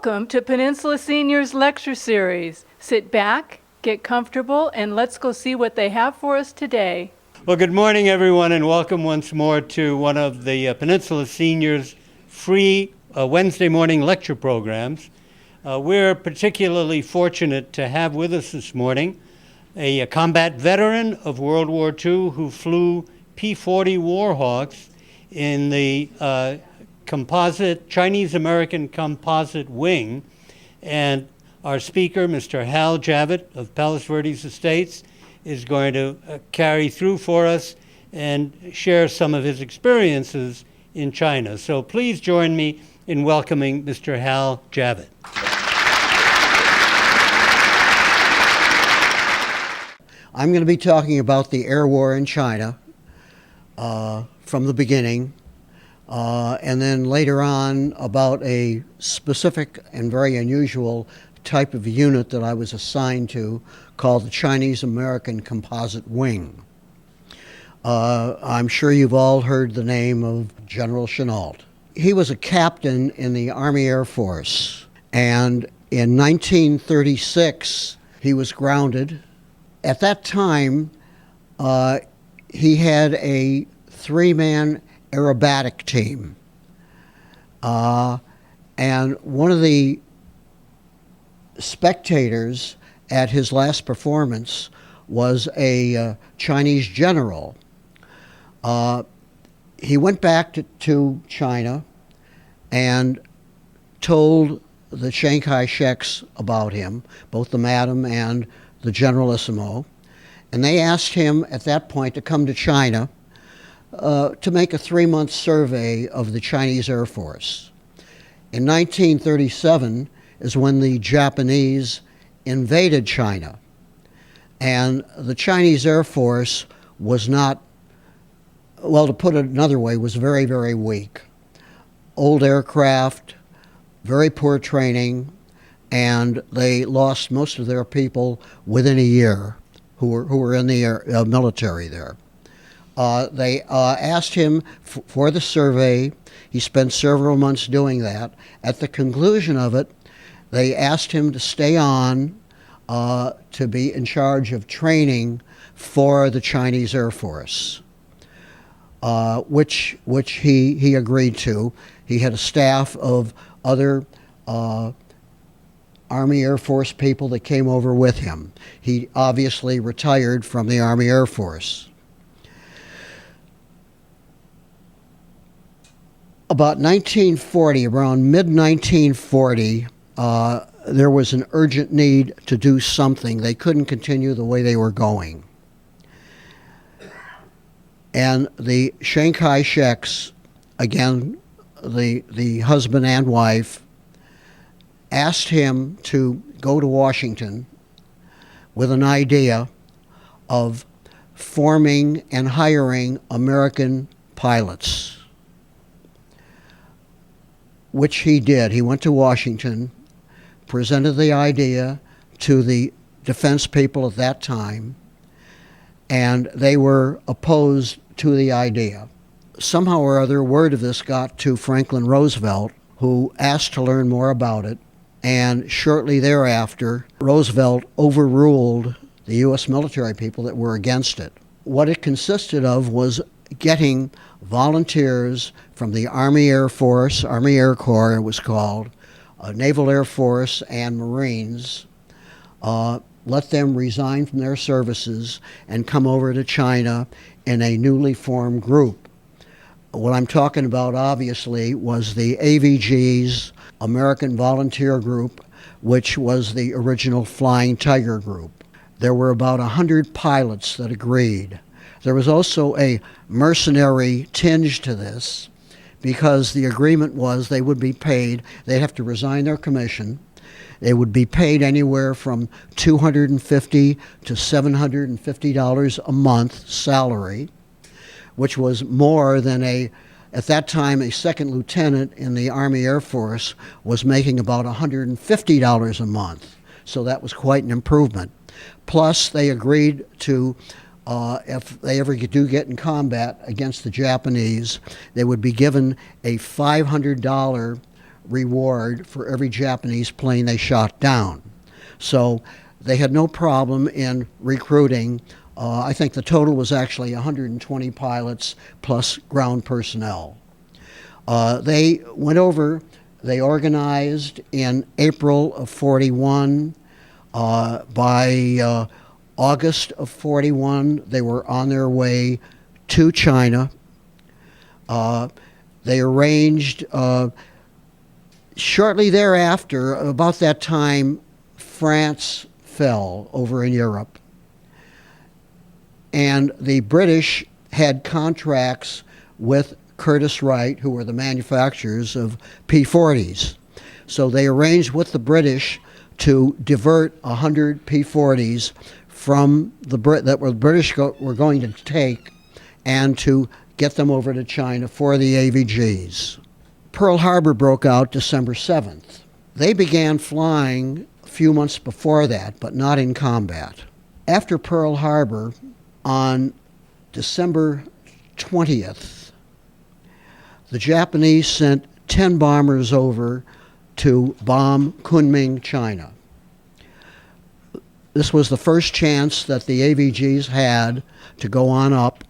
Welcome to Peninsula Seniors Lecture Series. Sit back, get comfortable, and let's go see what they have for us today. Well, good morning, everyone, and welcome once more to one of the Peninsula Seniors free Wednesday morning lecture programs. We're particularly fortunate to have with us this morning a combat veteran of World War II who flew P-40 Warhawks in the Chinese-American composite wing. And our speaker, Mr. Hal Javitt of Palos Verdes Estates, is going to carry through for us and share some of his experiences in China. So please join me in welcoming Mr. Hal Javitt. I'm going to be talking about the air war in China from the beginning, and then later on about a specific and very unusual type of unit that I was assigned to called the Chinese-American Composite Wing. I'm sure you've all heard the name of General Chennault. He was a captain in the Army Air Force, and in 1936 he was grounded. At that time, he had a three-man aerobatic team. And one of the spectators at his last performance was a Chinese general. He went back to China and told the Chiang Kai-sheks about him, both the Madam and the Generalissimo, and they asked him at that point to come to China to make a 3-month survey of the Chinese Air Force. In 1937 is when the Japanese invaded China, and the Chinese Air Force was not, well, to put it another way, was very, very weak. Old aircraft, very poor training, and they lost most of their people within a year who were in the military there. They asked him for the survey. He spent several months doing that. At the conclusion of it, they asked him to stay on to be in charge of training for the Chinese Air Force, which he agreed to. He had a staff of other Army Air Force people that came over with him. He obviously retired from the Army Air Force. About 1940, around mid-1940, there was an urgent need to do something. They couldn't continue the way they were going. And the Chiang Kai-sheks, again, the husband and wife, asked him to go to Washington with an idea of forming and hiring American pilots, which he did. He went to Washington, presented the idea to the defense people at that time, and they were opposed to the idea. Somehow or other, word of this got to Franklin Roosevelt, who asked to learn more about it. And shortly thereafter, Roosevelt overruled the U.S. military people that were against it. What it consisted of was getting volunteers from the Army Air Force, Army Air Corps it was called, Naval Air Force and Marines, let them resign from their services and come over to China in a newly formed group. What I'm talking about, obviously, was the AVG's American Volunteer Group, which was the original Flying Tiger Group. There were about 100 pilots that agreed. There was also a mercenary tinge to this because the agreement was they would be paid, they'd have to resign their commission, they would be paid anywhere from $250 to $750 a month salary, which was more than at that time, a second lieutenant in the Army Air Force was making about $150 a month. So that was quite an improvement. Plus, they agreed to, if they ever do get in combat against the Japanese, they would be given a $500 reward for every Japanese plane they shot down. So they had no problem in recruiting. I think the total was actually 120 pilots plus ground personnel. They went over, they organized in April of 41. By August of 41, they were on their way to China. They arranged, shortly thereafter, about that time, France fell over in Europe. And the British had contracts with Curtiss-Wright, who were the manufacturers of P-40s. So they arranged with the British to divert 100 P-40s from the British were going to take and to get them over to China for the AVGs. Pearl Harbor broke out December 7th. They began flying a few months before that, but not in combat. After Pearl Harbor, on December 20th, the Japanese sent 10 bombers over to bomb Kunming, China. This was the first chance that the AVGs had to go on up.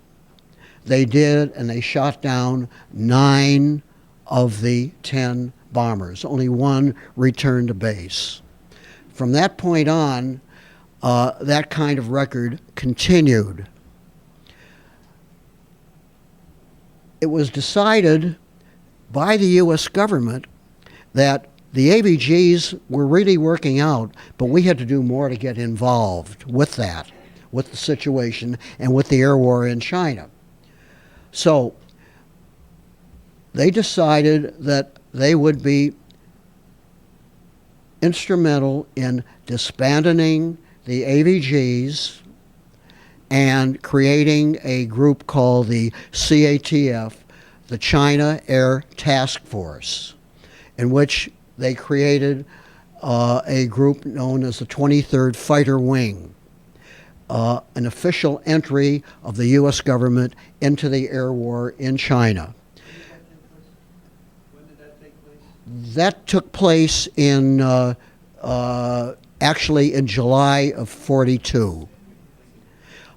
They did, and they shot down 9 of the 10 bombers. Only 1 returned to base. From that point on, that kind of record continued. It was decided by the U.S. government that the AVGs were really working out, but we had to do more to get involved with that, with the situation, and with the air war in China. So they decided that they would be instrumental in disbanding the AVGs and creating a group called the CATF, the China Air Task Force, in which they created a group known as the 23rd Fighter Wing, an official entry of the U.S. government into the air war in China. When did that take place? That took place in actually in July of 42.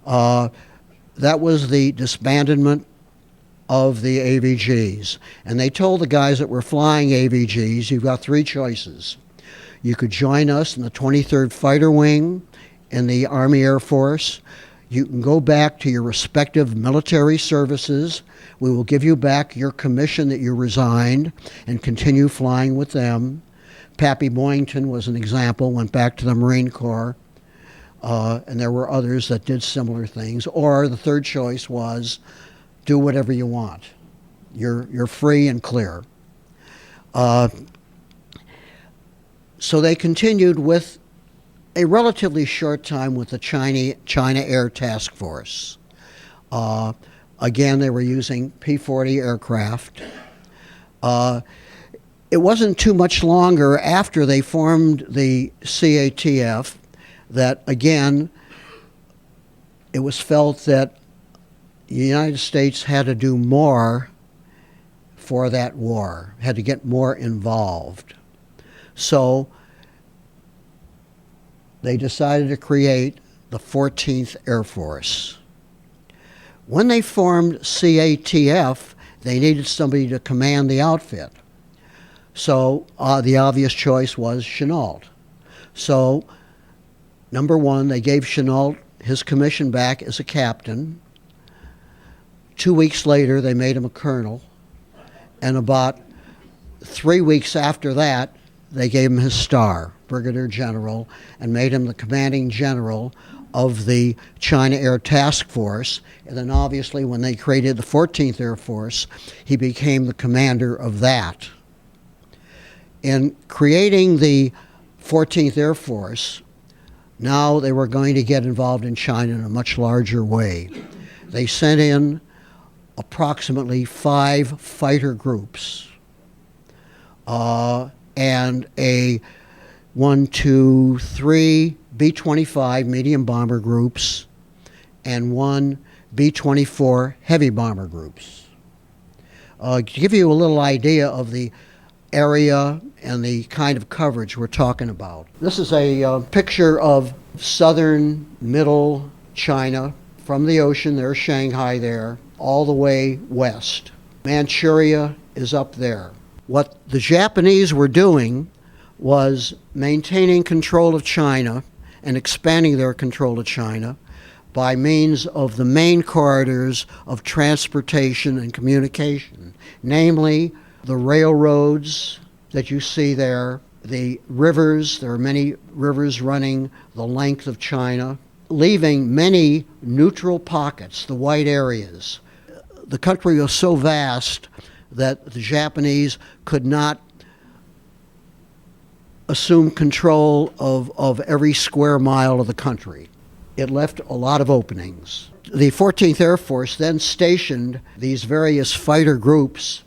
That was the disbandment of the AVGs. And they told the guys that were flying AVGs, you've got 3 choices. You could join us in the 23rd Fighter Wing in the Army Air Force. You can go back to your respective military services. We will give you back your commission that you resigned and continue flying with them. Pappy Boyington was an example, went back to the Marine Corps. And there were others that did similar things. Or the third choice was, do whatever you want. You're free and clear. So they continued with a relatively short time with the China Air Task Force. Again, they were using P-40 aircraft. It wasn't too much longer after they formed the CATF that, again, it was felt that the United States had to do more for that war, had to get more involved. So they decided to create the 14th Air Force. When they formed CATF, they needed somebody to command the outfit. So the obvious choice was Chennault. So, number one, they gave Chennault his commission back as a captain. 2 weeks later, they made him a colonel. And about 3 weeks after that, they gave him his star, Brigadier General, and made him the commanding general of the China Air Task Force. And then obviously when they created the 14th Air Force, he became the commander of that. In creating the 14th Air Force, now they were going to get involved in China in a much larger way. They sent in approximately 5 fighter groups and a 1, 2, 3 B-25 medium bomber groups and 1 B-24 heavy bomber groups. To give you a little idea of the area and the kind of coverage we're talking about. This is a picture of southern middle China from the ocean. There's Shanghai there, all the way west. Manchuria is up there. What the Japanese were doing was maintaining control of China and expanding their control of China by means of the main corridors of transportation and communication, namely the railroads that you see there, the rivers. There are many rivers running the length of China, leaving many neutral pockets, the white areas. The country was so vast that the Japanese could not assume control of every square mile of the country. It left a lot of openings. The 14th Air Force then stationed these various fighter groups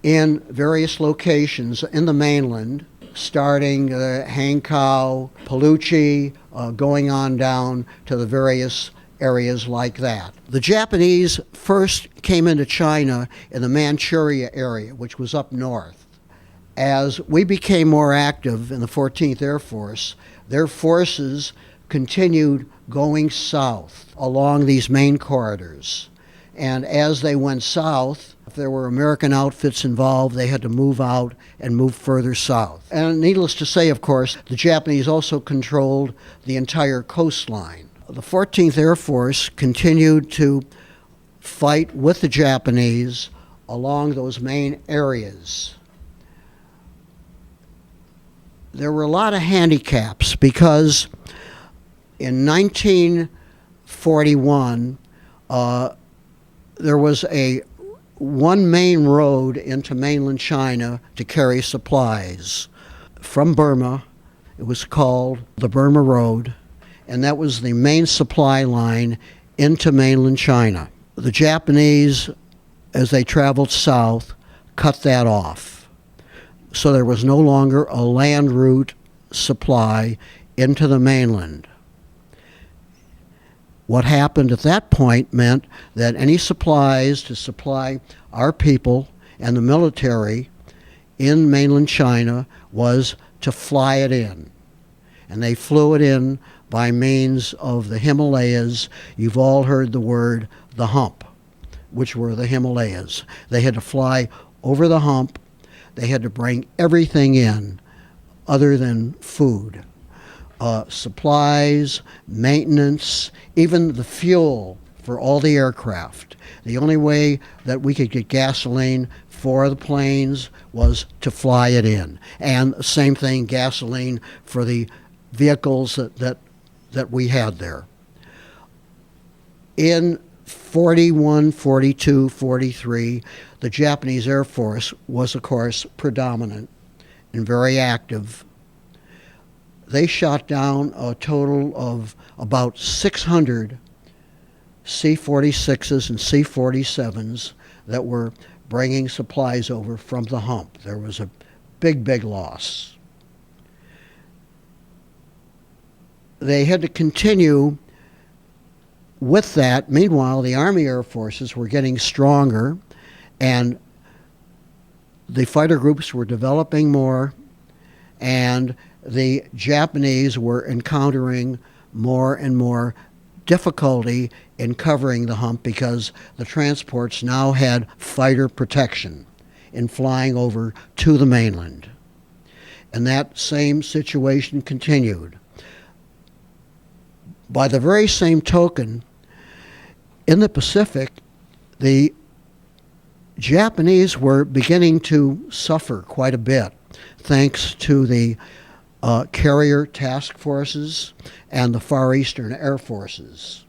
in various locations in the mainland, starting Hankow, Paluchi, going on down to the various areas like that. The Japanese first came into China in the Manchuria area, which was up north. As we became more active in the 14th Air Force, their forces continued going south along these main corridors. And as they went south, if there were American outfits involved, they had to move out and move further south. And needless to say, of course, the Japanese also controlled the entire coastline. The 14th Air Force continued to fight with the Japanese along those main areas. There were a lot of handicaps because in 1941, there was one main road into mainland China to carry supplies from Burma. It was called the Burma Road, and that was the main supply line into mainland China. The Japanese, as they traveled south, cut that off. So there was no longer a land route supply into the mainland. What happened at that point meant that any supplies to supply our people and the military in mainland China was to fly it in. And they flew it in by means of the Himalayas. You've all heard the word the hump, which were the Himalayas. They had to fly over the hump. They had to bring everything in other than food. Supplies, maintenance, even the fuel for all the aircraft. The only way that we could get gasoline for the planes was to fly it in. And same thing, gasoline for the vehicles that we had there. In 41, 42, 43, the Japanese Air Force was, of course, predominant and very active. They shot down a total of about 600 C-46s and C-47s that were bringing supplies over from the hump. There was a big, big loss. They had to continue with that. Meanwhile, the Army Air Forces were getting stronger, and the fighter groups were developing more, and the Japanese were encountering more and more difficulty in covering the hump because the transports now had fighter protection in flying over to the mainland. And that same situation continued. By the very same token, in the Pacific, the Japanese were beginning to suffer quite a bit thanks to the carrier task forces and the Far Eastern Air Forces.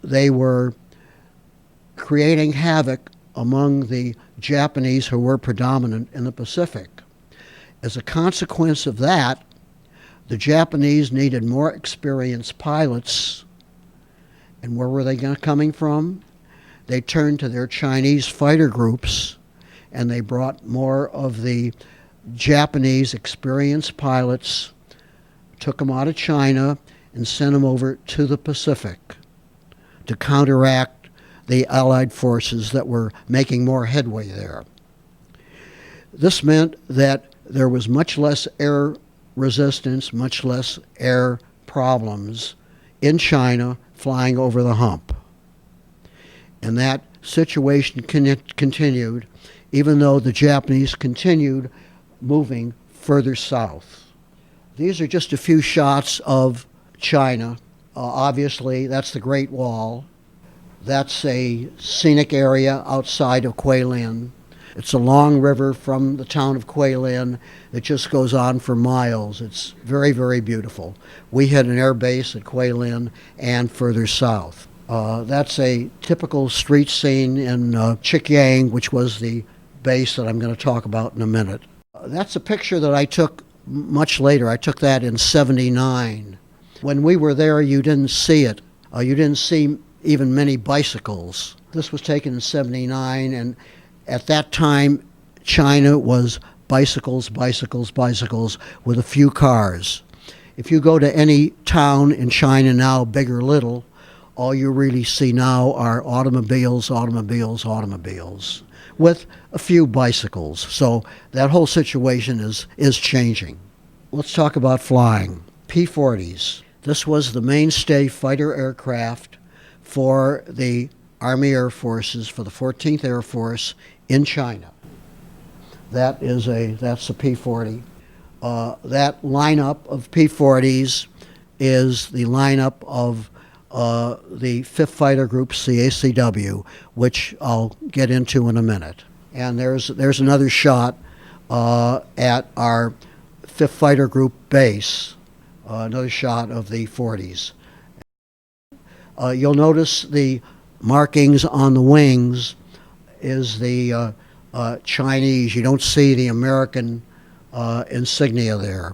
They were creating havoc among the Japanese who were predominant in the Pacific. As a consequence of that, the Japanese needed more experienced pilots. And where were they coming from? They turned to their Chinese fighter groups, and they brought more of the Japanese experienced pilots, took them out of China, and sent them over to the Pacific to counteract the Allied forces that were making more headway there. This meant that there was much less air resistance, much less air problems in China flying over the hump. And that situation continued, even though the Japanese continued moving further south. These are just a few shots of China. Obviously, that's the Great Wall. That's a scenic area outside of Guilin. It's a long river from the town of Guilin that just goes on for miles. It's very, very beautiful. We had an air base at Guilin and further south. That's a typical street scene in Chikyang, which was the base that I'm going to talk about in a minute. That's a picture that I took much later. I took that in '79. When we were there, you didn't see it. You didn't see even many bicycles. This was taken in '79, and at that time, China was bicycles, bicycles, bicycles, with a few cars. If you go to any town in China now, big or little, all you really see now are automobiles, automobiles, automobiles, with a few bicycles. So that whole situation is changing. Let's talk about flying. P-40s. This was the mainstay fighter aircraft for the Army Air Forces, for the 14th Air Force in China. That's a P-40. That lineup of P-40s is the lineup of the 5th Fighter Group, CACW, which I'll get into in a minute. And there's another shot at our 5th Fighter Group base, another shot of the 40s. You'll notice the markings on the wings is the Chinese. You don't see the American insignia there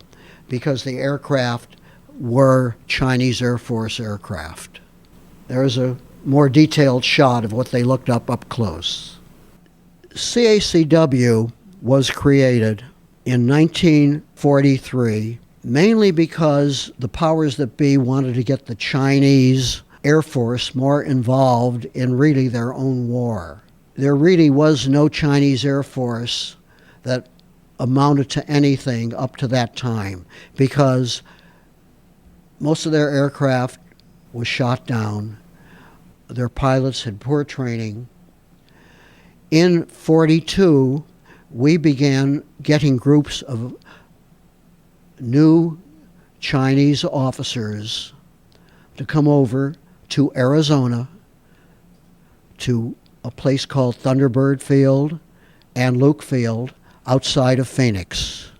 because the aircraft were Chinese Air Force aircraft. There's a more detailed shot of what they looked up close. CACW was created in 1943 mainly because the powers that be wanted to get the Chinese Air Force more involved in really their own war. There really was no Chinese Air Force that amounted to anything up to that time because most of their aircraft was shot down. Their pilots had poor training. In '42, we began getting groups of new Chinese officers to come over to Arizona, to a place called Thunderbird Field and Luke Field outside of Phoenix,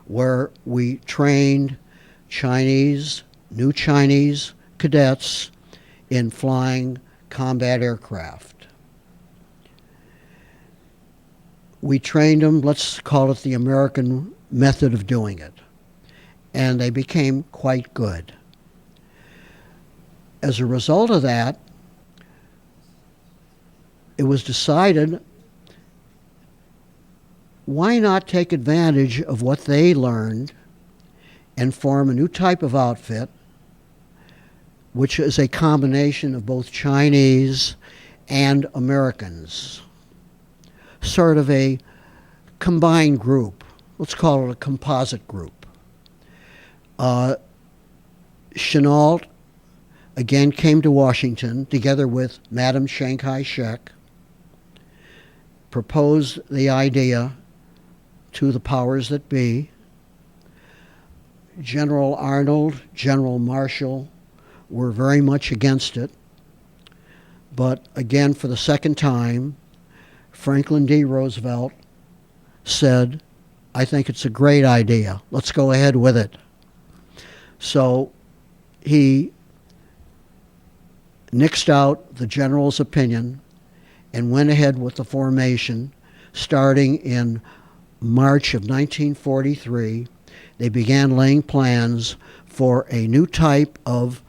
where we trained new Chinese cadets in flying combat aircraft. We trained them, let's call it the American method of doing it, and they became quite good. As a result of that, it was decided, why not take advantage of what they learned and form a new type of outfit, which is a combination of both Chinese and Americans, sort of a combined group. Let's call it a composite group. Chennault again came to Washington together with Madam Chiang Kai-shek, proposed the idea to the powers that be. General Arnold, General Marshall were very much against it. But again, for the second time, Franklin D. Roosevelt said, I think it's a great idea. Let's go ahead with it. So he nixed out the general's opinion and went ahead with the formation. Starting in March of 1943, they began laying plans for a new type of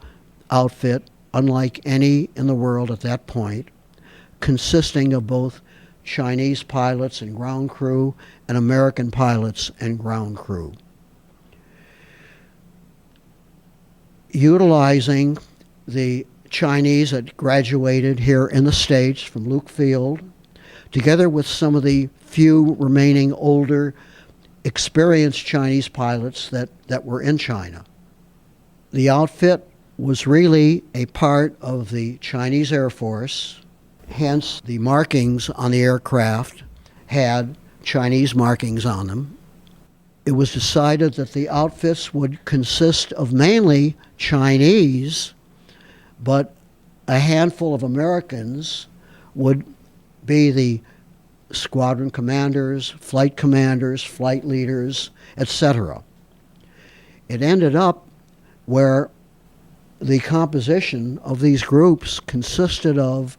outfit, unlike any in the world at that point, consisting of both Chinese pilots and ground crew and American pilots and ground crew. Utilizing the Chinese that graduated here in the States from Luke Field together with some of the few remaining older, experienced Chinese pilots that were in China. The outfit was really a part of the Chinese Air Force, hence the markings on the aircraft had Chinese markings on them. It was decided that the outfits would consist of mainly Chinese, but a handful of Americans would be the squadron commanders, flight leaders, etc. It ended up where the composition of these groups consisted of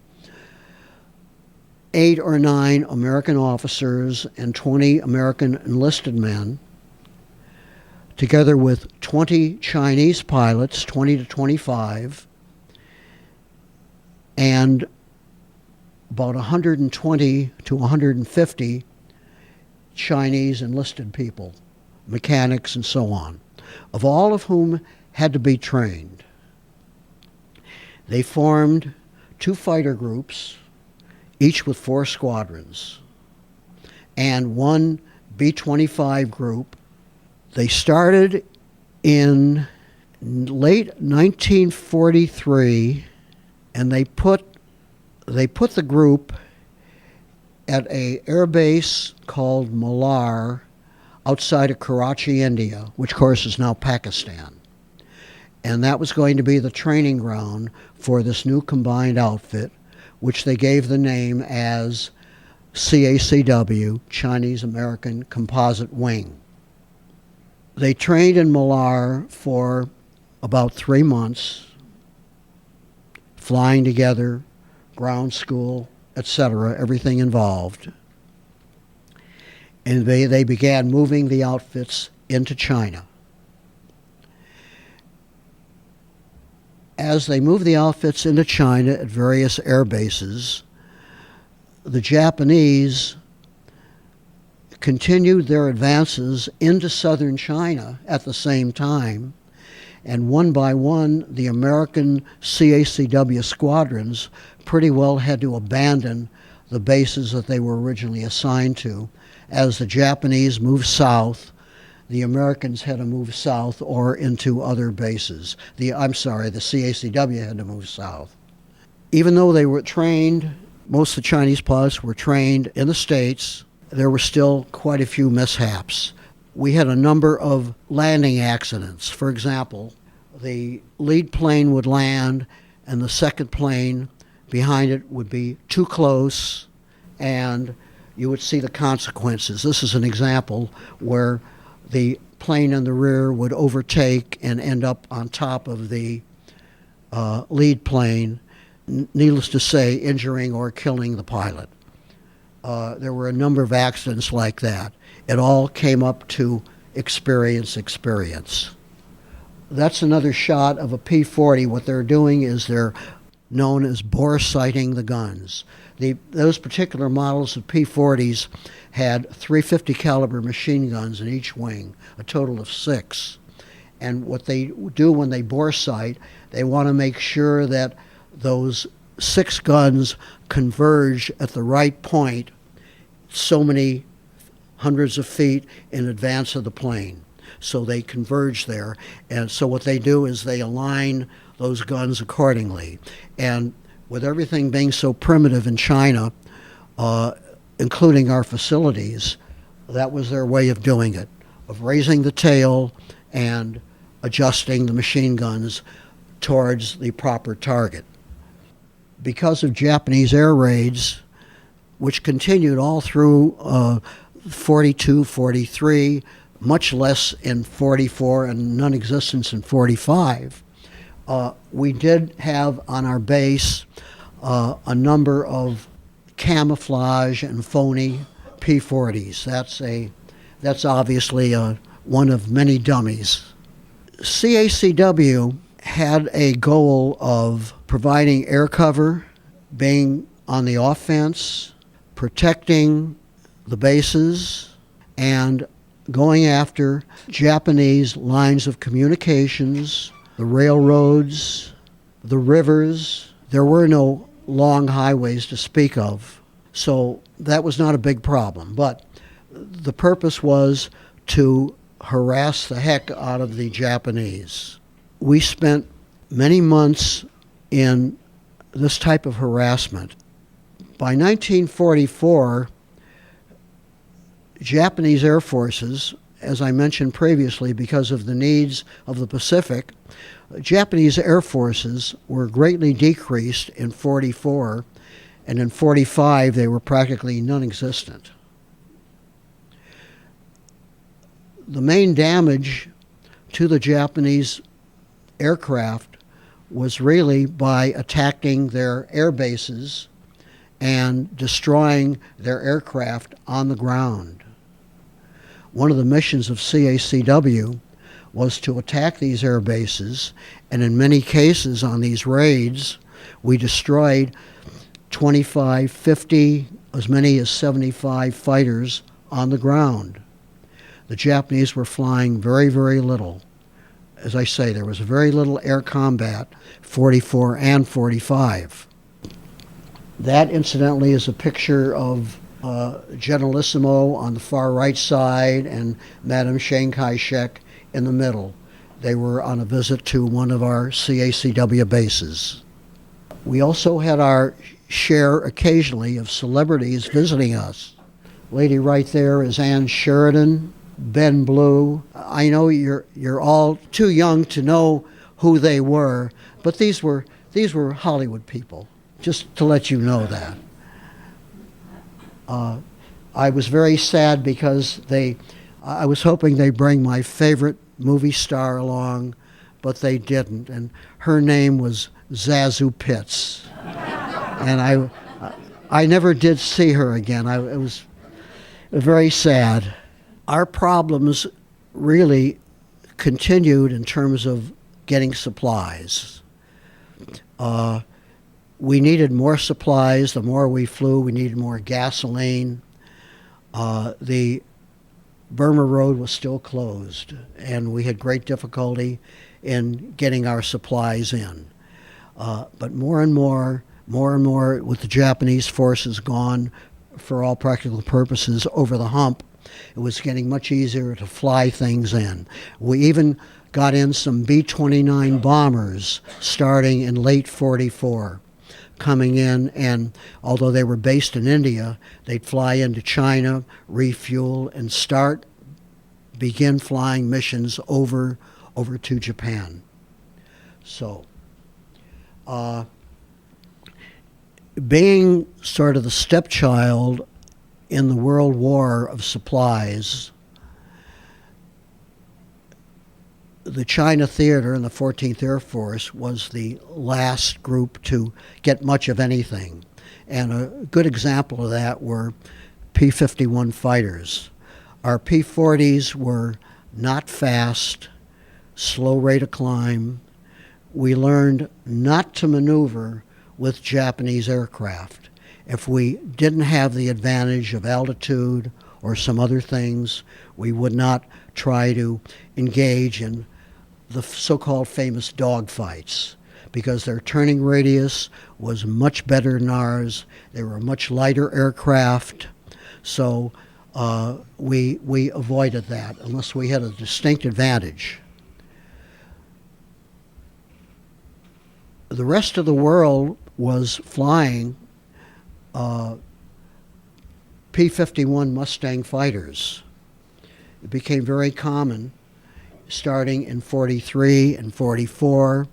8 or 9 American officers and 20 American enlisted men, together with 20 Chinese pilots, 20 to 25, and about 120 to 150 Chinese enlisted people, mechanics and so on, of all of whom had to be trained. They formed 2 fighter groups, each with 4 squadrons, and 1 B-25 group. They started in late 1943, and they put the group at a air base called Malar outside of Karachi, India, which of course is now Pakistan. And that was going to be the training ground for this new combined outfit, which they gave the name as CACW, Chinese American Composite Wing. They trained in Malar for about 3 months, flying together, ground school, etc., everything involved. And they began moving the outfits into China. As they moved the outfits into China at various air bases, the Japanese continued their advances into southern China at the same time, and one by one, the American CACW squadrons pretty well had to abandon the bases that they were originally assigned to. As the Japanese moved south, the Americans had to move south or into other bases. The CACW had to move south. Even though they were trained, most of the Chinese pilots were trained in the States, there were still quite a few mishaps. We had a number of landing accidents. For example, the lead plane would land and the second plane behind it would be too close, and you would see the consequences. This is an example where the plane in the rear would overtake and end up on top of the lead plane, needless to say, injuring or killing the pilot. There were a number of accidents like that. It all came up to experience. That's another shot of a P-40. What they're doing is they're known as bore sighting the guns. Those particular models of P-40s had .350 caliber machine guns in each wing, a total of 6. And what they do when they bore sight, they want to make sure that those 6 guns converge at the right point, so many hundreds of feet in advance of the plane. So they converge there. And so what they do is they align those guns accordingly. And with everything being so primitive in China, including our facilities, that was their way of doing it, of raising the tail and adjusting the machine guns towards the proper target. Because of Japanese air raids, which continued all through 42, 43, much less in 44 and non-existence in 45, we did have on our base a number of camouflage and phony P-40s. That's obviously one of many dummies. CACW had a goal of providing air cover, being on the offense, protecting the bases, and going after Japanese lines of communications, the railroads, the rivers. There were no long highways to speak of. So that was not a big problem. But the purpose was to harass the heck out of the Japanese. We spent many months in this type of harassment. By 1944, Japanese air forces, as I mentioned previously, because of the needs of the Pacific, Japanese air forces were greatly decreased in 44, and in 45 they were practically non-existent. The main damage to the Japanese aircraft was really by attacking their air bases and destroying their aircraft on the ground. One of the missions of CACW was to attack these air bases, and in many cases on these raids, we destroyed 25, 50, as many as 75 fighters on the ground. The Japanese were flying very, very little. As I say, there was very little air combat, 44 and 45. That, incidentally, is a picture of Generalissimo on the far right side and Madame Chiang Kai-shek in the middle. They were on a visit to one of our CACW bases. We also had our share occasionally of celebrities visiting us. Lady right there is Ann Sheridan, Ben Blue. I know you're all too young to know who they were, but these were Hollywood people, just to let you know that. I was very sad because I was hoping they'd bring my favorite movie star along, but they didn't, and her name was Zazu Pitts. And I never did see her again. It was very sad. Our problems really continued in terms of getting supplies. We needed more supplies. The more we flew, we needed more gasoline. The Burma Road was still closed, and we had great difficulty in getting our supplies in. But more and more, with the Japanese forces gone, for all practical purposes, over the hump, it was getting much easier to fly things in. We even got in some B-29 bombers starting in late 44, coming in, and although they were based in India, they'd fly into China, refuel, and begin flying missions over to Japan. So, being sort of the stepchild in the World War of supplies, the China Theater and the 14th Air Force was the last group to get much of anything. And a good example of that were P-51 fighters. Our P-40s were not fast, slow rate of climb. We learned not to maneuver with Japanese aircraft. If we didn't have the advantage of altitude or some other things, we would not try to engage in the so-called famous dogfights, because their turning radius was much better than ours. They were much lighter aircraft, so we avoided that unless we had a distinct advantage. The rest of the world was flying P-51 Mustang fighters. It became very common starting in 43 and 44.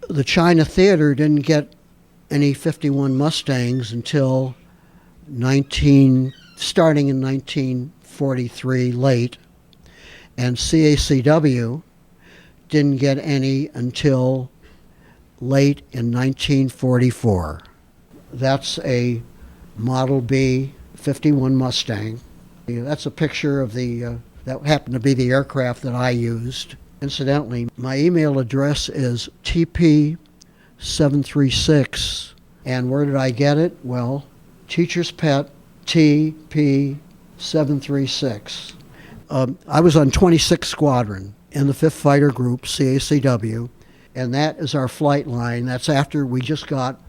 The China Theater didn't get any 51 Mustangs until starting in 1943 late, and CACW didn't get any until late in 1944. That's a Model B 51 Mustang. That's a picture of that happened to be the aircraft that I used. Incidentally, my email address is TP736, and where did I get it? Well, Teacher's Pet TP736. I was on 26th Squadron in the 5th Fighter Group, CACW, and that is our flight line. That's after we just got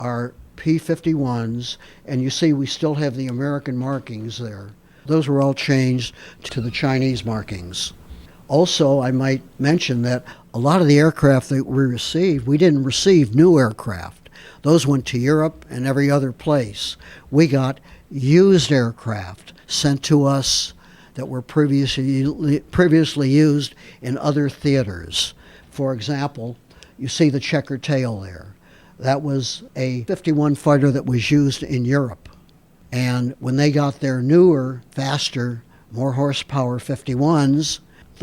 our P-51s, and you see we still have the American markings there. Those were all changed to the Chinese markings. Also, I might mention that a lot of the aircraft that we received, we didn't receive new aircraft. Those went to Europe and every other place. We got used aircraft sent to us that were previously used in other theaters. For example, you see the checker tail there. That was a 51 fighter that was used in Europe. And when they got their newer, faster, more horsepower 51s,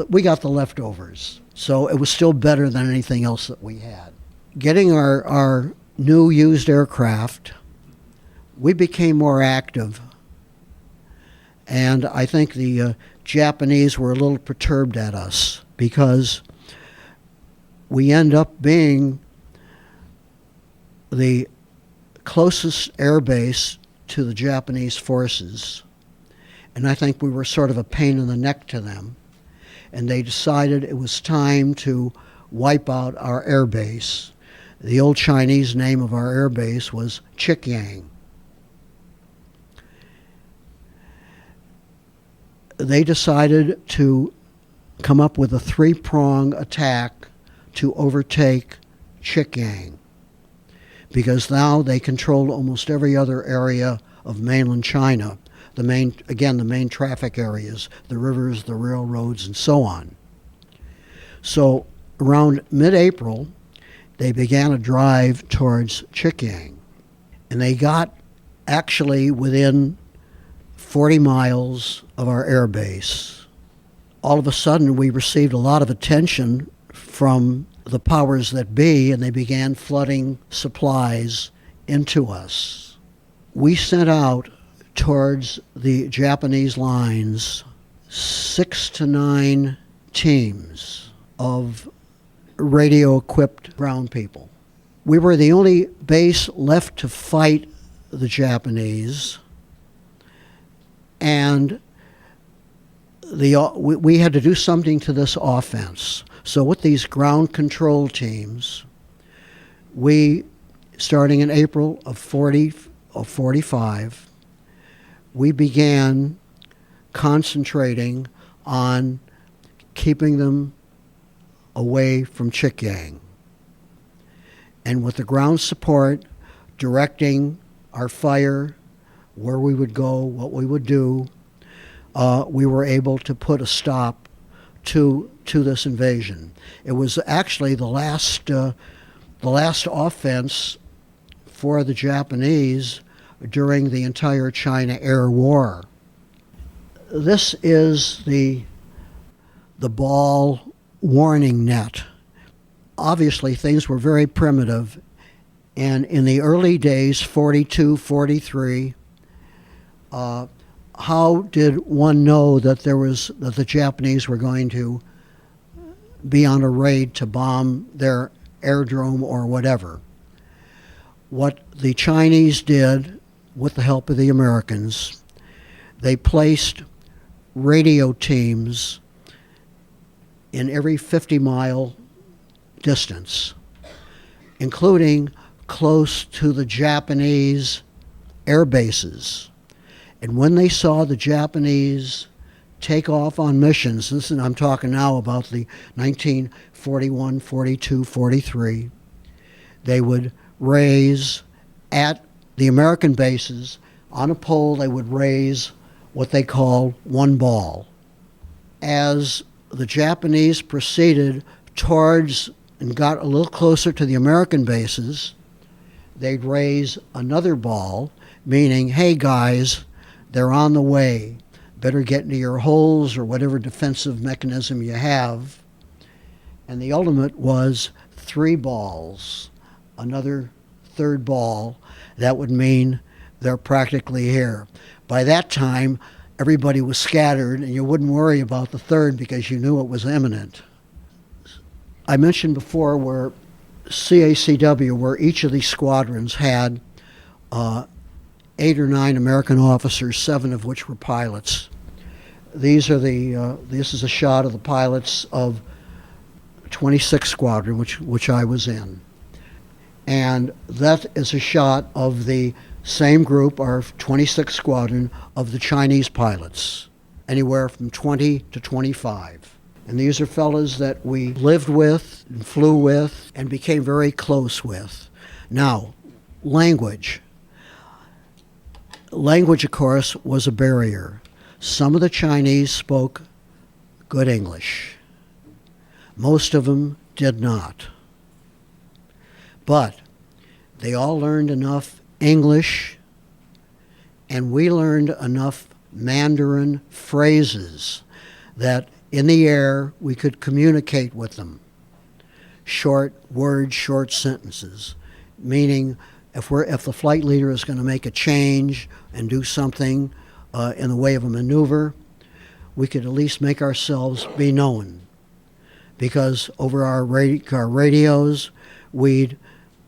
we got the leftovers. So it was still better than anything else that we had. Getting our new used aircraft, we became more active. And I think the Japanese were a little perturbed at us because we end up being the closest air base to the Japanese forces. And I think we were sort of a pain in the neck to them. And they decided it was time to wipe out our air base. The old Chinese name of our air base was Chikyang. They decided to come up with a three-prong attack to overtake Chikyang, because now they controlled almost every other area of mainland China. The main traffic areas, the rivers, the railroads, and so on. So around mid-April, they began a drive towards Chikyang. And they got actually within 40 miles of our air base. All of a sudden, we received a lot of attention from the powers that be, and they began flooding supplies into us. We sent out towards the Japanese lines 6 to 9 teams of radio-equipped ground people. We were the only base left to fight the Japanese, and we had to do something to this offense. So with these ground control teams, we, starting in April of 45, we began concentrating on keeping them away from Chikyang. And with the ground support, directing our fire, where we would go, what we would do, we were able to put a stop to this invasion. It was actually the last offense for the Japanese during the entire China Air War. This is the ball warning net. Obviously, things were very primitive, and in the early days, 42, 43, how did one know that the Japanese were going to be on a raid to bomb their airdrome or whatever? What the Chinese did, with the help of the Americans, they placed radio teams in every 50-mile distance, including close to the Japanese air bases. And when they saw the Japanese take off on missions, and I'm talking now about the 1941, 42, 43, they would raise at the American bases, on a pole, they would raise what they call one ball. As the Japanese proceeded towards and got a little closer to the American bases, they'd raise another ball, meaning, hey guys, they're on the way. Better get into your holes or whatever defensive mechanism you have. And the ultimate was 3 balls, another third ball. That would mean they're practically here. By that time, everybody was scattered, and you wouldn't worry about the third because you knew it was imminent. I mentioned before where CACW, where each of these squadrons had 8 or 9 American officers, 7 of which were pilots. This is a shot of the pilots of 26th Squadron, which I was in. And that is a shot of the same group, our 26th Squadron, of the Chinese pilots, anywhere from 20 to 25. And these are fellas that we lived with and flew with and became very close with. Now, language. Language, of course, was a barrier. Some of the Chinese spoke good English. Most of them did not. But they all learned enough English, and we learned enough Mandarin phrases that in the air we could communicate with them. Short words, short sentences, meaning if the flight leader is going to make a change and do something in the way of a maneuver, we could at least make ourselves be known. Because over our radios, we'd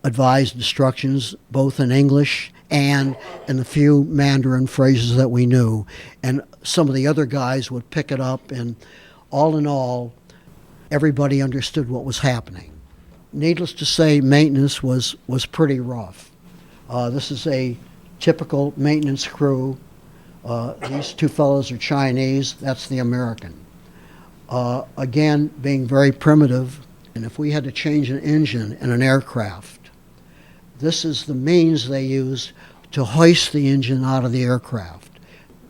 advise instructions both in English and in the few Mandarin phrases that we knew. And some of the other guys would pick it up, and all in all, everybody understood what was happening. Needless to say, maintenance was pretty rough. This is a typical maintenance crew. These two fellows are Chinese. That's the American. Again, being very primitive, and if we had to change an engine in an aircraft, this is the means they used to hoist the engine out of the aircraft.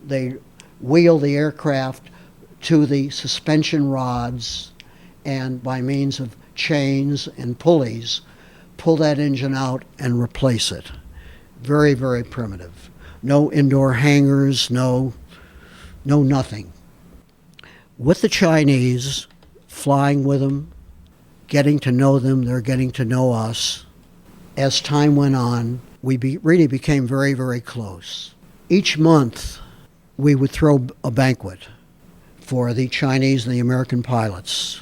They wheel the aircraft to the suspension rods, and by means of chains and pulleys, pull that engine out and replace it. Very, very primitive. No indoor hangars, no nothing. With the Chinese, flying with them, getting to know them, they're getting to know us. As time went on, we really became very, very close. Each month, we would throw a banquet for the Chinese and the American pilots.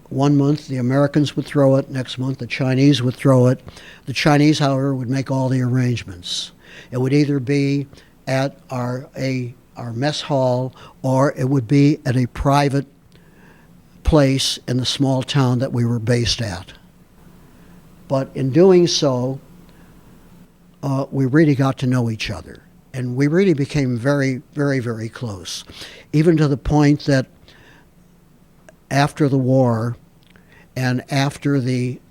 One month, the Americans would throw it. Next month, the Chinese would throw it. The Chinese, however, would make all the arrangements. It would either be at our mess hall, or it would be at a private place in the small town that we were based at. But in doing so, we really got to know each other. And we really became very, very, very close. Even to the point that after the war, and after the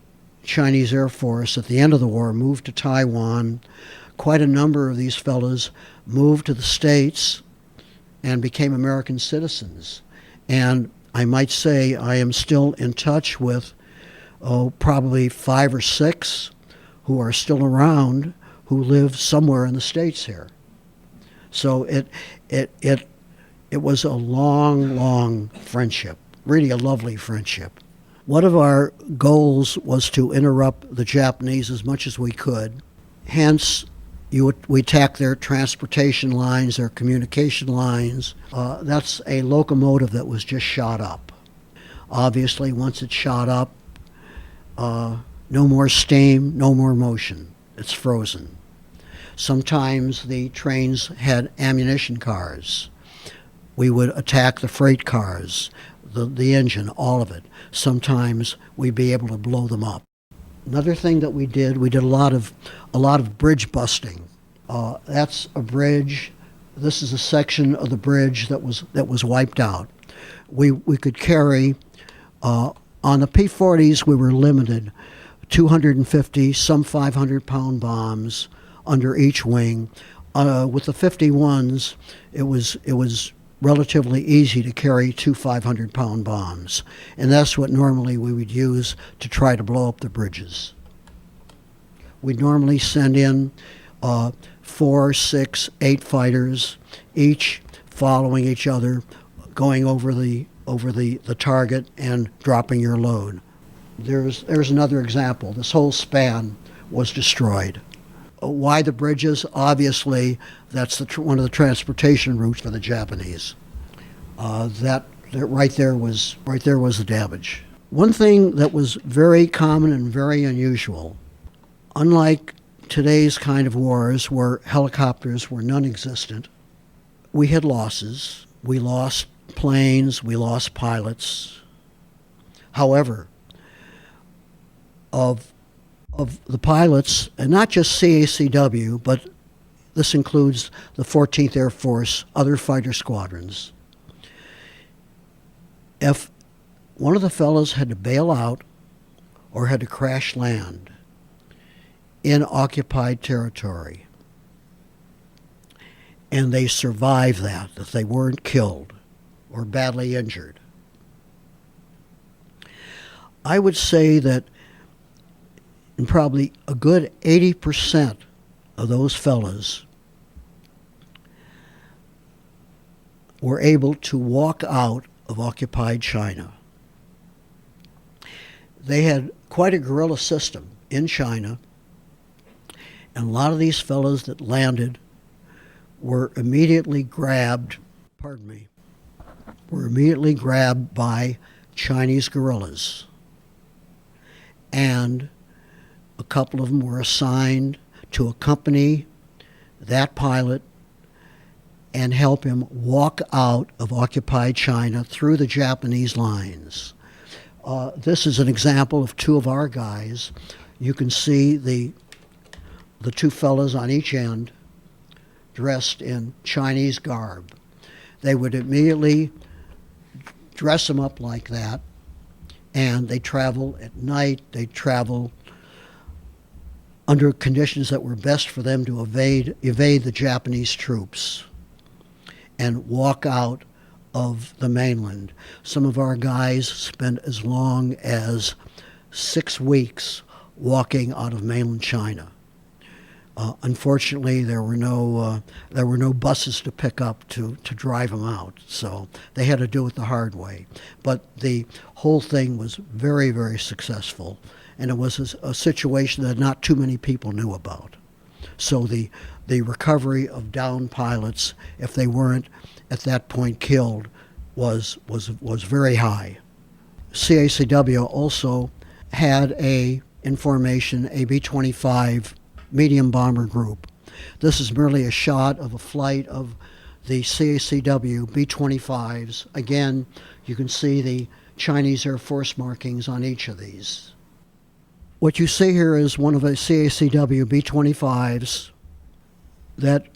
Chinese Air Force at the end of the war moved to Taiwan, quite a number of these fellows moved to the States and became American citizens. And I might say I am still in touch with probably 5 or 6 who are still around, who live somewhere in the States here. So it was a long, long friendship, really a lovely friendship. One of our goals was to interrupt the Japanese as much as we could. Hence, we attacked their transportation lines, their communication lines. That's a locomotive that was just shot up. Obviously, once it's shot up, no more steam, no more motion. It's frozen. Sometimes the trains had ammunition cars. We would attack the freight cars, the engine, all of it. Sometimes we'd be able to blow them up. Another thing that we did a lot of bridge busting. That's a bridge. This is a section of the bridge that was wiped out. We could carry on the P-40s. We were limited 250, some 500-pound bombs under each wing. With the 51s, it was relatively easy to carry 2 500-pound bombs, and that's what normally we would use to try to blow up the bridges. We'd normally send in 4, 6, 8 fighters, each following each other, going over the target and dropping your load. There's another example. This whole span was destroyed. Why the bridges? Obviously, that's one of the transportation routes for the Japanese. That right there was the damage. One thing that was very common and very unusual, unlike today's kind of wars where helicopters were non-existent, we had losses. We lost planes, we lost pilots. However, of the pilots, and not just CACW, but this includes the 14th Air Force, other fighter squadrons. If one of the fellows had to bail out or had to crash land in occupied territory, and they survived that they weren't killed or badly injured, I would say that in probably a good 80% of those fellas were able to walk out of occupied China. They had quite a guerrilla system in China, and a lot of these fellas that landed were immediately grabbed by Chinese guerrillas. And a couple of them were assigned to accompany that pilot and help him walk out of occupied China through the Japanese lines. This is an example of two of our guys. You can see the two fellas on each end dressed in Chinese garb. They would immediately dress them up like that, and they travel at night. They travel under conditions that were best for them to evade the Japanese troops and walk out of the mainland. Some of our guys spent as long as 6 weeks walking out of mainland China. Unfortunately, there were no buses to pick up to drive them out, so they had to do it the hard way. But the whole thing was very, very successful, and it was a situation that not too many people knew about. So the recovery of downed pilots, if they weren't at that point killed, was very high. CACW also had in formation a B-25 medium bomber group. This is merely a shot of a flight of the CACW B-25s. Again, you can see the Chinese Air Force markings on each of these. What you see here is one of the CACW B-25s that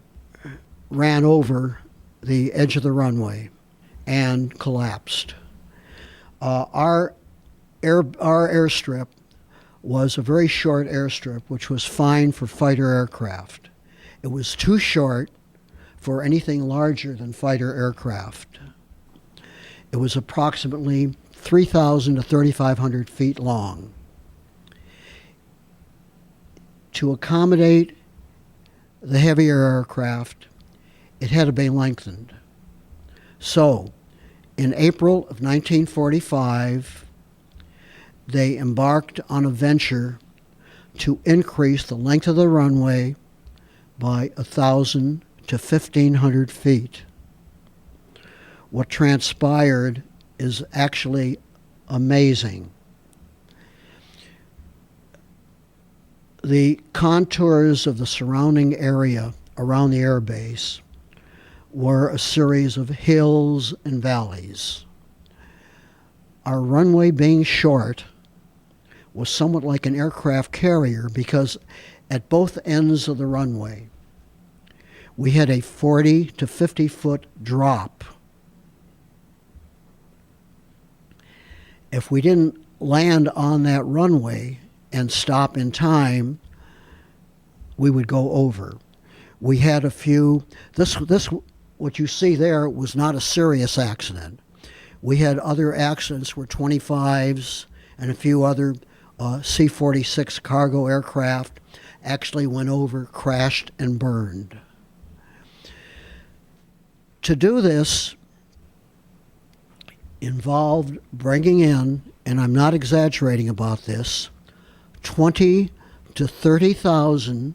ran over the edge of the runway and collapsed. Our airstrip was a very short airstrip, which was fine for fighter aircraft. It was too short for anything larger than fighter aircraft. It was approximately 3,000 to 3,500 feet long. To accommodate the heavier aircraft, it had to be lengthened. So, in April of 1945, they embarked on a venture to increase the length of the runway by 1,000 to 1,500 feet. What transpired is actually amazing. The contours of the surrounding area around the airbase were a series of hills and valleys. Our runway being short was somewhat like an aircraft carrier because at both ends of the runway we had a 40 to 50 foot drop. If we didn't land on that runway and stop in time, we would go over. We had a few, this what you see there was not a serious accident. We had other accidents where 25s and a few other C-46 cargo aircraft actually went over, crashed, and burned. To do this involved bringing in, and I'm not exaggerating about this, 20 to 30,000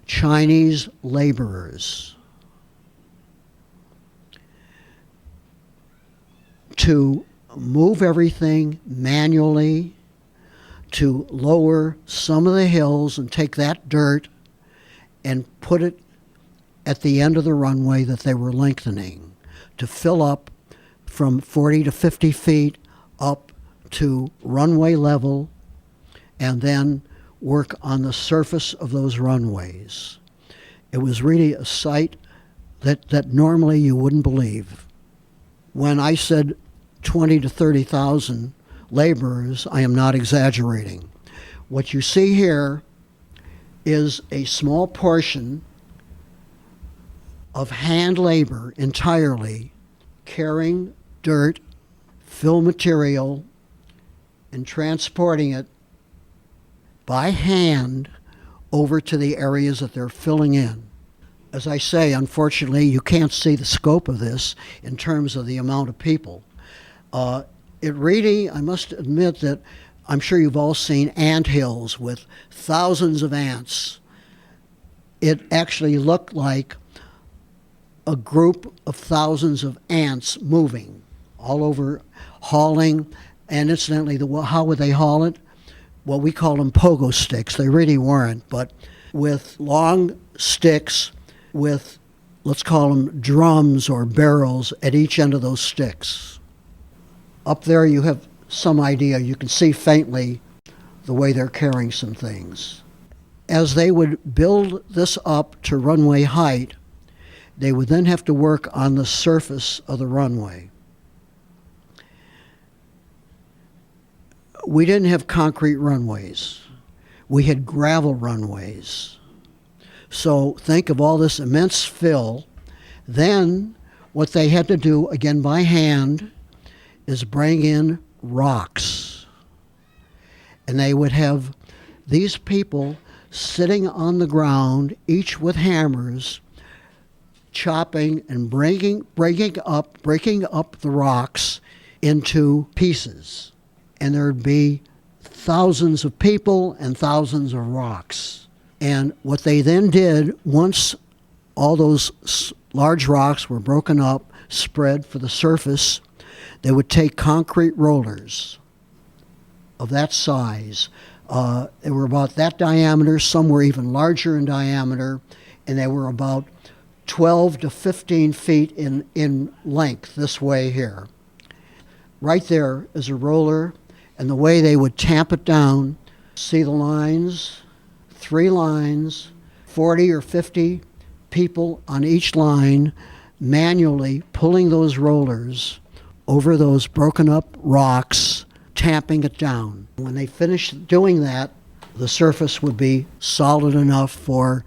Chinese laborers to move everything manually, to lower some of the hills and take that dirt and put it at the end of the runway that they were lengthening, to fill up from 40 to 50 feet up to runway level and then work on the surface of those runways. It was really a sight that normally you wouldn't believe. When I said 20 to 30,000 laborers, I am not exaggerating. What you see here is a small portion of hand labor entirely, carrying dirt, fill material, and transporting it by hand over to the areas that they're filling in. As I say, unfortunately, you can't see the scope of this in terms of the amount of people. It really, I must admit that I'm sure you've all seen ant hills with thousands of ants. It actually looked like a group of thousands of ants moving all over, hauling, and incidentally, how would they haul it? Well, we call them pogo sticks. They really weren't, but with long sticks with, let's call them drums or barrels at each end of those sticks. Up there you have some idea. You can see faintly the way they're carrying some things. As they would build this up to runway height, they would then have to work on the surface of the runway. We didn't have concrete runways. We had gravel runways. So think of all this immense fill. Then what they had to do, again by hand, is bring in rocks. And they would have these people sitting on the ground, each with hammers, chopping and breaking up the rocks into pieces. And there'd be thousands of people and thousands of rocks. And what they then did, once all those large rocks were broken up, spread for the surface, they would take concrete rollers of that size. They were about that diameter, some were even larger in diameter, and they were about 12 to 15 feet in length this way here. Right there is a roller, and the way they would tamp it down, see the lines, 3 lines, 40 or 50 people on each line manually pulling those rollers over those broken up rocks, tamping it down. When they finished doing that, the surface would be solid enough for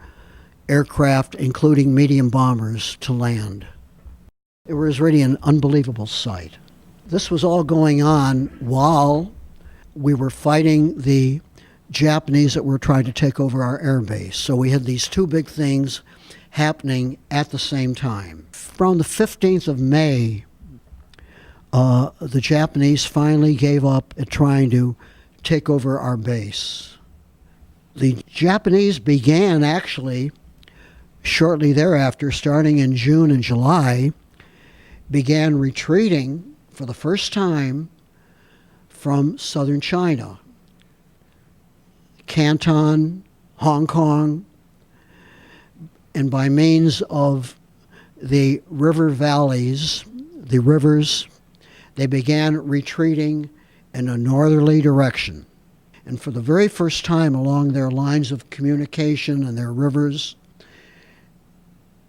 aircraft, including medium bombers, to land. It was really an unbelievable sight. This was all going on while we were fighting the Japanese that were trying to take over our air base. So we had these two big things happening at the same time. Around the 15th of May, the Japanese finally gave up at trying to take over our base. The Japanese began actually shortly thereafter, starting in June and July, began retreating for the first time from southern China. Canton, Hong Kong, and by means of the river valleys, the rivers, they began retreating in a northerly direction. And for the very first time along their lines of communication and their rivers,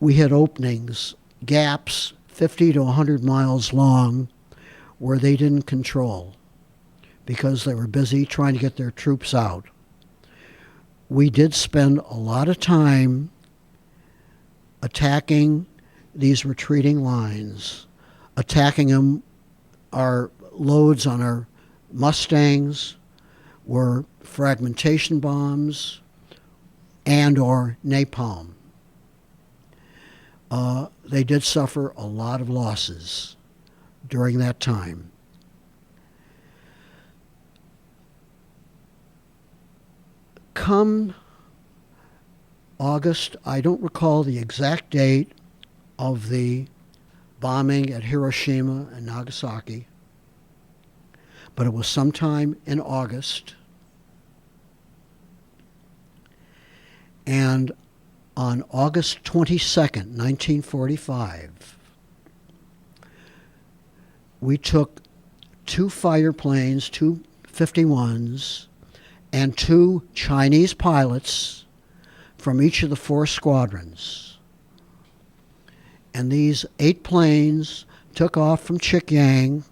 we had openings, gaps 50 to 100 miles long where they didn't control because they were busy trying to get their troops out. We did spend a lot of time attacking these retreating lines, attacking them. Our loads on our Mustangs were fragmentation bombs and or napalm. They did suffer a lot of losses during that time. Come August, I don't recall the exact date of the bombing at Hiroshima and Nagasaki, but it was sometime in August. And on August 22nd, 1945, we took 2 fighter planes, 2 51s, and 2 Chinese pilots from each of the 4 squadrons. And these 8 planes took off from Chikyang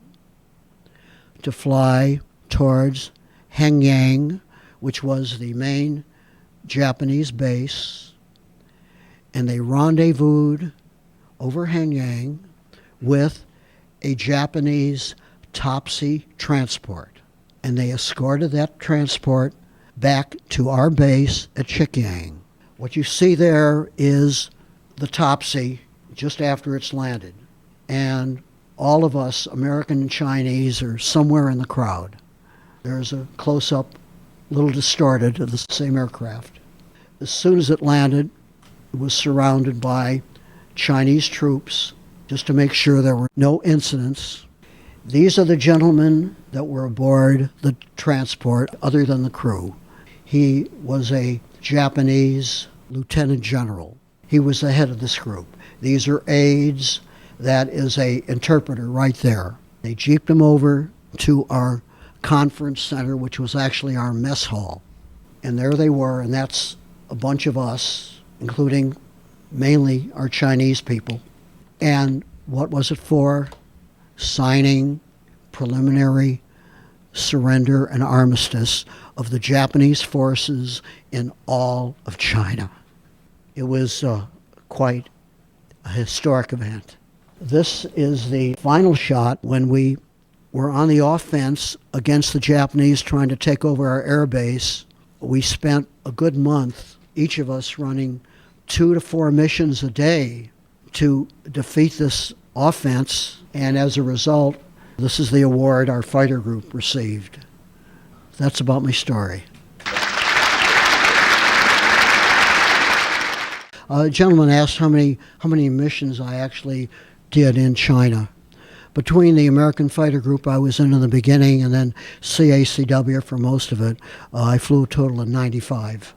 to fly towards Hengyang, which was the main Japanese base, and they rendezvoused over Hengyang with a Japanese Topsy transport. And they escorted that transport back to our base at Chikyang. What you see there is the Topsy just after it's landed. And all of us, American and Chinese, are somewhere in the crowd. There's a close-up, a little distorted, of the same aircraft. As soon as it landed, it was surrounded by Chinese troops just to make sure there were no incidents. These are the gentlemen that were aboard the transport other than the crew. He was a Japanese lieutenant general. He was the head of this group. These are aides. That is a interpreter right there. They jeeped him over to our conference center, which was actually our mess hall. And there they were, and that's a bunch of us, including mainly our Chinese people. And what was it for? Signing preliminary surrender and armistice of the Japanese forces in all of China. It was quite a historic event. This is the final shot when we were on the offense against the Japanese trying to take over our air base. We spent a good month, each of us running 2 to 4 missions a day to defeat this offense, and as a result, this is the award our fighter group received. That's about my story. A gentleman asked how many missions I actually did in China. Between the American Fighter Group I was in the beginning and then CACW for most of it, I flew a total of 95.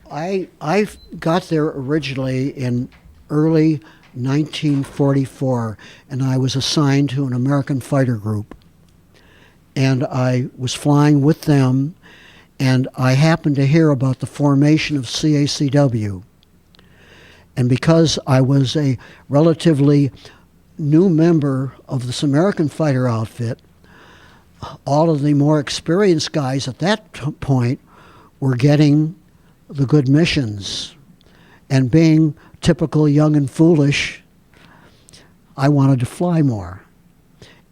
I got there originally in early 1944, and I was assigned to an American Fighter Group. And I was flying with them, and I happened to hear about the formation of CACW. And because I was a relatively new member of this American fighter outfit, all of the more experienced guys at that point were getting the good missions. And being typical young and foolish, I wanted to fly more.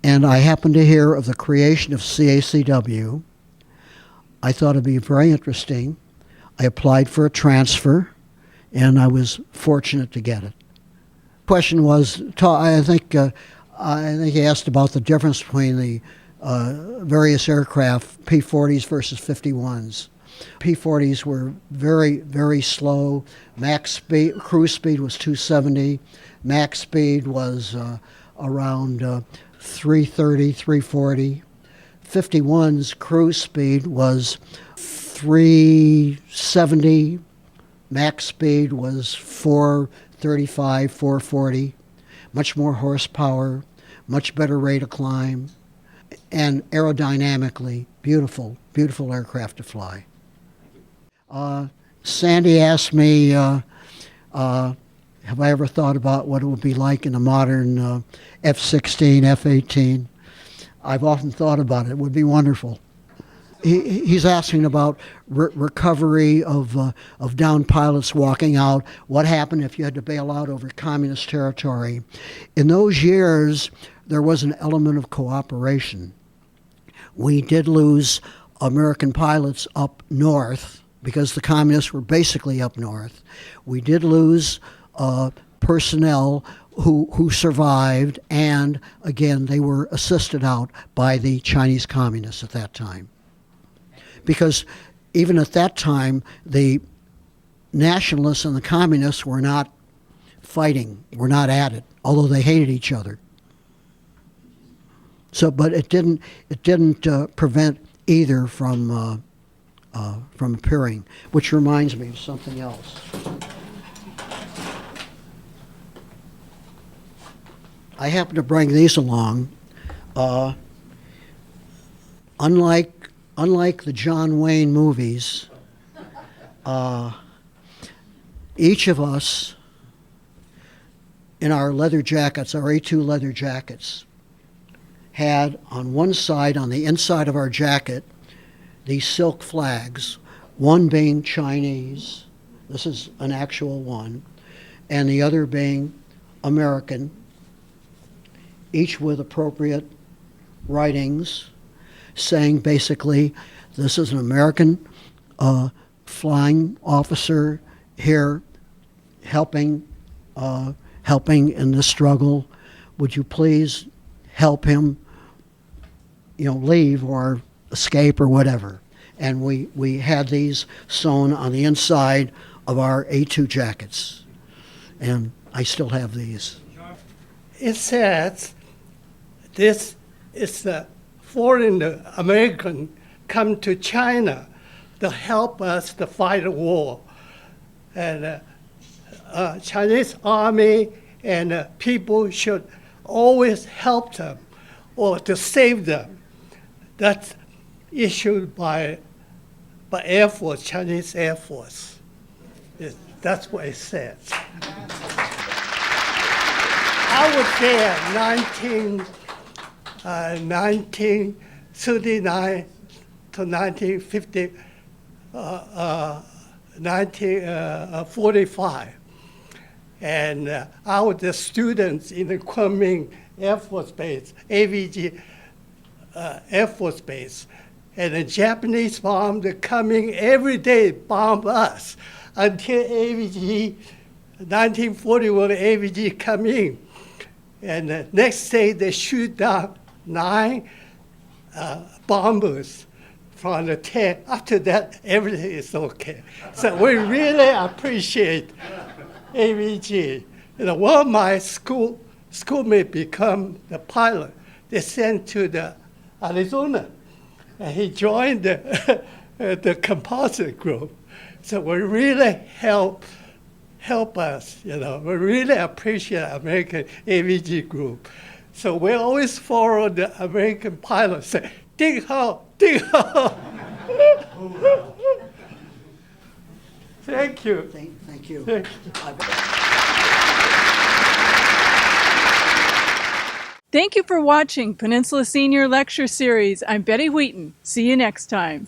And I happened to hear of the creation of CACW. I thought it'd be very interesting. I applied for a transfer, and I was fortunate to get it. Question was, I think he asked about the difference between the various aircraft, P-40s versus 51s. P-40s were very, very slow. Max speed, cruise speed was 270. Max speed was around 330, 340. 51's cruise speed was 370. Max speed was 435, 440. Much more horsepower, much better rate of climb, and aerodynamically beautiful, beautiful aircraft to fly. Sandy asked me, have I ever thought about what it would be like in a modern F-16, F-18? I've often thought about it. It would be wonderful. He's asking about recovery of downed pilots walking out. What happened if you had to bail out over communist territory? In those years, there was an element of cooperation. We did lose American pilots up north because the communists were basically up north. We did lose personnel who survived, and again, they were assisted out by the Chinese communists at that time. Because even at that time, the nationalists and the communists were not fighting, were not at it, although they hated each other. So, but it didn't prevent either from appearing, which reminds me of something else. I happen to bring these along. Unlike unlike the John Wayne movies, each of us in our leather jackets, our A2 leather jackets, had on one side, on the inside of our jacket, these silk flags, one being Chinese, this is an actual one, and the other being American, each with appropriate writings saying basically, this is an American flying officer here helping in this struggle. Would you please help him, leave or escape or whatever? And we had these sewn on the inside of our A2 jackets. And I still have these. It says this is the foreign American come to China to help us to fight the war. And Chinese army and people should always help them or to save them. That's issued by Air Force, Chinese Air Force. That's what it says. I was there 1939 to 1945. And I was the students in the Kunming Air Force Base, AVG Air Force Base. And the Japanese bombed the coming every day, bomb us until AVG, 1941, AVG come in. And the next day they shoot down 9 bombers from the 10. After that, everything is okay. So we really appreciate AVG. One of my schoolmates become the pilot. They sent to the Arizona, and he joined the composite group. So we really help us, We really appreciate American AVG group. So we always follow the American pilots, say, dig hole, dig hole. Thank you. Thank you. Thank Thank you for watching Peninsula Senior Lecture Series. I'm Betty Wheaton. See you next time.